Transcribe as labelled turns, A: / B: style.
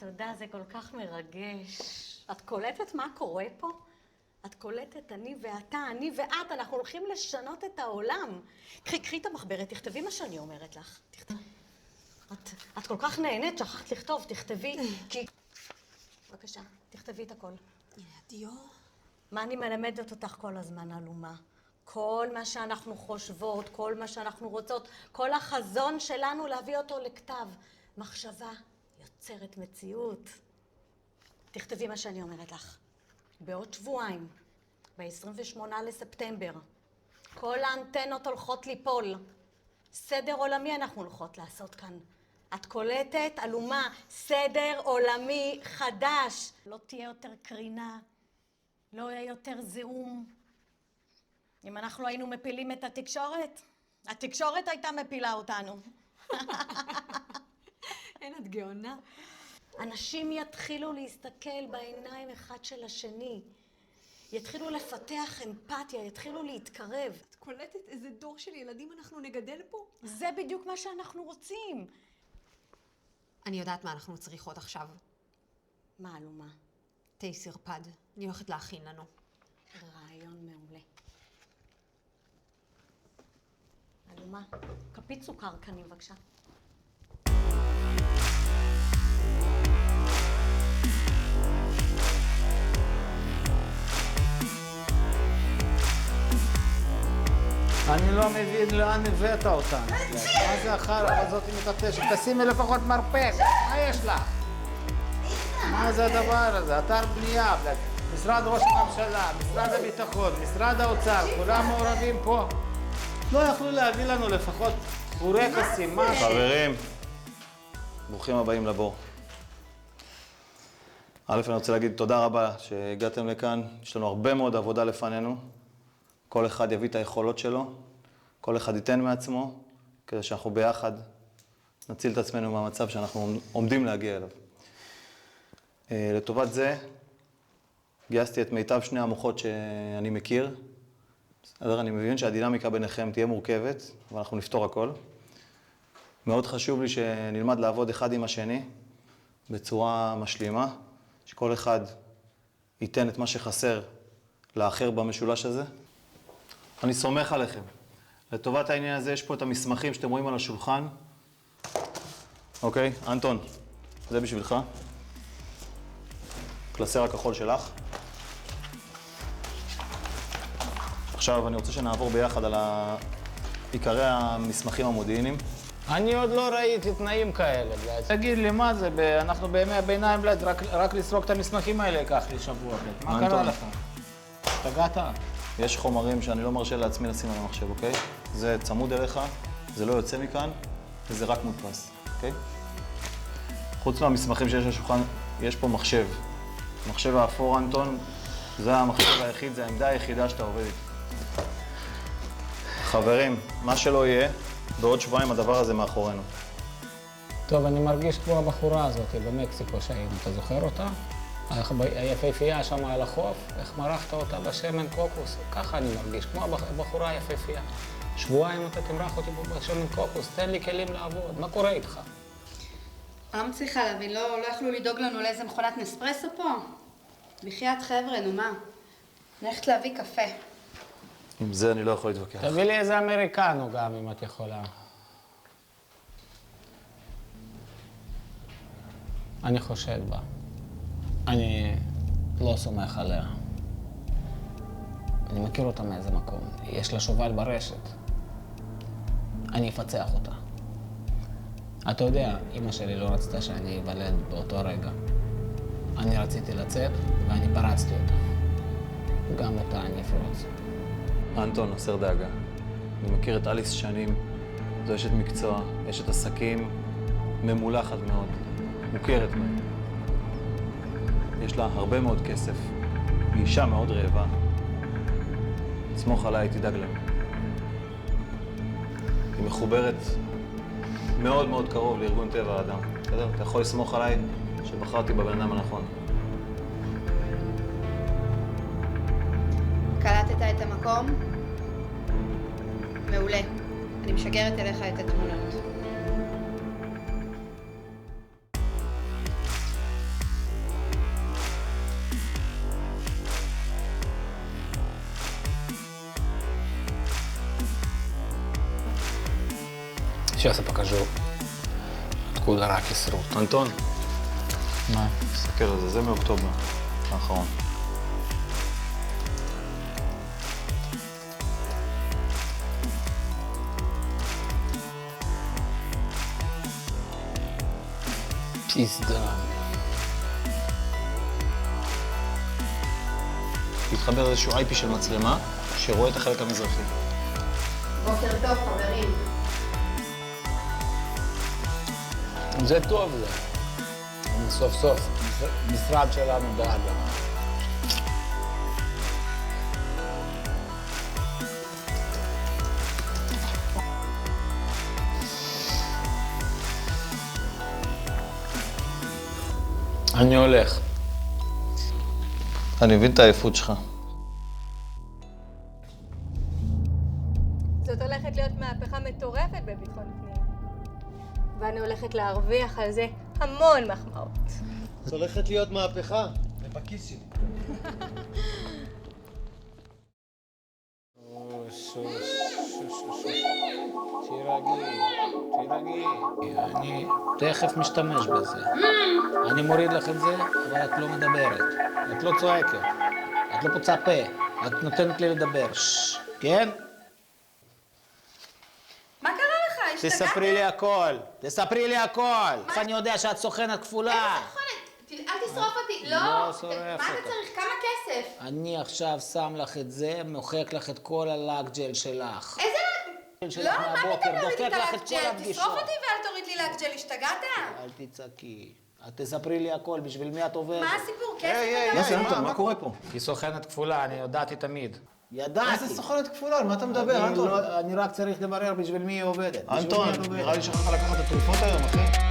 A: תודה, זה כל כך מרגש. את קולטת מה קורה פה? את קולטת, אני ואתה, אני ואת, אנחנו הולכים לשנות את העולם. קחי את המחברת, תכתבי מה שאני אומרת לך. את כל כך נהנית, שכחת לכתוב, תכתבי, כי... בבקשה, תכתבי את הכל.
B: דיו.
A: מה אני מלמדת אותך כל הזמן, אלומה? כל מה שאנחנו חושבות, כל מה שאנחנו רוצות, כל החזון שלנו להביא אותו לכתב. מחשבה יוצרת מציאות. תכתבי מה שאני אומרת לך. בעוד שבועיים, ב-28 לספטמבר, כל האנטנות הולכות ליפול. סדר עולמי אנחנו הולכות לעשות כאן. את קולטת, אלומה, סדר עולמי חדש. לא תהיה יותר קרינה, לא יהיה יותר זיהום. אם אנחנו היינו מפילים את התקשורת, התקשורת הייתה מפילה אותנו.
B: אין, את גאונה.
A: אנשים יתחילו להסתכל בעיניים אחד של השני. יתחילו לפתח אמפתיה, יתחילו להתקרב.
B: את קולטת איזה דור של ילדים אנחנו נגדל פה?
A: זה בדיוק מה שאנחנו רוצים.
B: אני יודעת מה אנחנו צריכות עכשיו.
A: מה, אלומה?
B: תה סרפד. אני הולכת להכין לנו.
A: רעיון מעולה. אלומה, כפית סוכר כאן, בבקשה.
C: אני לא מבין לאן הבאת אותנו. מה זה החרא הזאת מתעטשת? תשימי לפחות מרפק, מה יש לך? מה זה הדבר הזה? אתר בנייה, משרד ראש הממשלה, משרד הביטחון, משרד האוצר, כולם מעורבים פה. לא יכלו להביא לנו לפחות בורקסים, משהו.
D: חברים, ברוכים הבאים לבור. א', אני רוצה להגיד תודה רבה שהגעתם לכאן. יש לנו הרבה מאוד עבודה לפנינו. כל אחד יביא את היכולות שלו, כל אחד ייתן מעצמו, כדי שאנחנו ביחד נציל את עצמנו מהמצב שאנחנו עומדים להגיע אליו. לטובת זה, גייסתי את מיטב שני המוחות שאני מכיר. בסדר, אני מבין שהדינמיקה ביניכם תהיה מורכבת, אבל אנחנו נפתור הכל. מאוד חשוב לי שנלמד לעבוד אחד עם השני, בצורה משלימה, שכל אחד ייתן את מה שחסר לאחר במשולש הזה. אני סומך עליכם. לטובת העניין הזה יש פה את המסמכים שאתם רואים על השולחן. אוקיי, אנטון, זה בשבילך. קלסר הכחול שלך. עכשיו אני רוצה שנעבור ביחד על עיקרי המסמכים המודיעיניים.
C: אני עוד לא ראיתי תנאים כאלה, בלד. תגיד לי, מה זה? אנחנו בימי הביניים, בלד, רק לסרוק את המסמכים האלה ייקח לי שבוע, בלד. מה קרה לך? תגעת?
D: יש חומרים שאני לא מרשה לעצמי לשים על המחשב, אוקיי? זה צמוד אליך, זה לא יוצא מכאן, וזה רק מודפס, אוקיי? חוץ מהמסמכים שיש על השולחן, יש פה מחשב. מחשב האפור, אנטון, זה המחשב היחיד, זה העמדה היחידה שאתה עובד איתה. חברים, מה שלא יהיה, בעוד שבועיים הדבר הזה מאחורינו.
C: טוב, אני מרגיש כמו הבחורה הזאת במקסיקו שהיינו, אתה זוכר אותה? היפהפייה שם על החוף, איך מרחת אותה בשמן קוקוס, ככה אני מרגיש, כמו הבחורה היפהפייה. שבועיים אתה תמרח אותי בשמן קוקוס, תן לי כלים לעבוד, מה קורה איתך?
E: אני לא מצליחה להבין, לא יכלו לדאוג לנו לאיזה מכונת נספרסו פה? בחייאת חבר'ה, נו מה? אני הולכת להביא קפה.
D: עם זה אני לא יכול להתווכח.
C: תביא לי איזה אמריקנו גם, אם את יכולה. אני חושד בה. אני לא סומך עליה. אני מכיר אותה מאיזה מקום. יש לה שובל ברשת. אני אפצח אותה. אתה יודע, אמא שלי לא רצתה שאני אבלד באותו רגע. אני רציתי לצאת ואני פרצתי אותה. גם אותה אני אפרוץ.
D: אנטון, הסר דאגה. אני מכיר את אליס שנים. זו אשת מקצוע, אשת עסקים, ממולחת מאוד, מוכרת מאוד. יש לה הרבה מאוד כסף. היא אישה מאוד רעבה. סמוך עליי, תדאג להם. היא מחוברת מאוד מאוד קרוב לארגון טבע האדם. בסדר? אתה יכול לסמוך עליי שבחרתי בבן אדם הנכון.
E: קלטת את המקום? מעולה. אני משגרת אליך את התמונות.
C: Сейчас я покажу, откуда раки срут.
D: אנטון,
C: מה?
D: תסתכל על זה, זה מאוקטובר האחרון.
C: פיסדה.
D: התחבר איזשהו IP של מצלמה שרואה את החלק המזרחי.
E: בוקר טוב, חברים.
C: זה טוב זה. סוף סוף, משרד שלנו דאג לנו. אני הולך.
D: אני מבין את העייפות שלך.
F: זאת הולכת להיות מהפכה מטורפת בביטחון פנים. ואני הולכת להרוויח על זה המון מחמאות.
G: זאת הולכת להיות מהפכה. זה בכיס שלי.
C: תירגעי. אני תכף משתמש בזה. אני מוריד לך את זה, אבל את לא מדברת. את לא צועקת. את לא פוצה פה. את נותנת לי לדבר. כן?
E: מה קרה לך? השתגעת?
C: תספרי לי הכל. איך אני יודע שאת סוכנת כפולה?
E: אל תשרוף אותי.
C: לא
E: לא.
C: שורף
E: מה
C: אותך.
E: אתה צריך? כמה כסף?
C: אני עכשיו שם לך את זה, מוחק לך את כל הלאק-ג'ל שלך.
E: איזה...
C: שלך
E: לא, מה
C: מהבוקר,
E: פתאום להוריד
C: דופק
E: את
C: לך את כל
E: הלאק-ג'ל?
C: הפגישות.
E: תשרוף אותי ואל תוריד לי לאק-ג'ל, השתגעת?
C: אל תצעקי. את תספרי לי הכל, בשביל מי את עובדת?
E: מה הסיפור? כסף אתה...
D: מה זה, אנטון? מה קורה פה?
C: היא סוכנת כפולה, אני ידעתי תמיד. ידעתי.
G: איזה סוכנת כפולה? על מה אתה מדבר, אנטון?
C: אני רק צריך לברר בשביל מי היא עובדת.
D: אנטון, נראה לי שכחת לקחת את התרופות היום, אחי.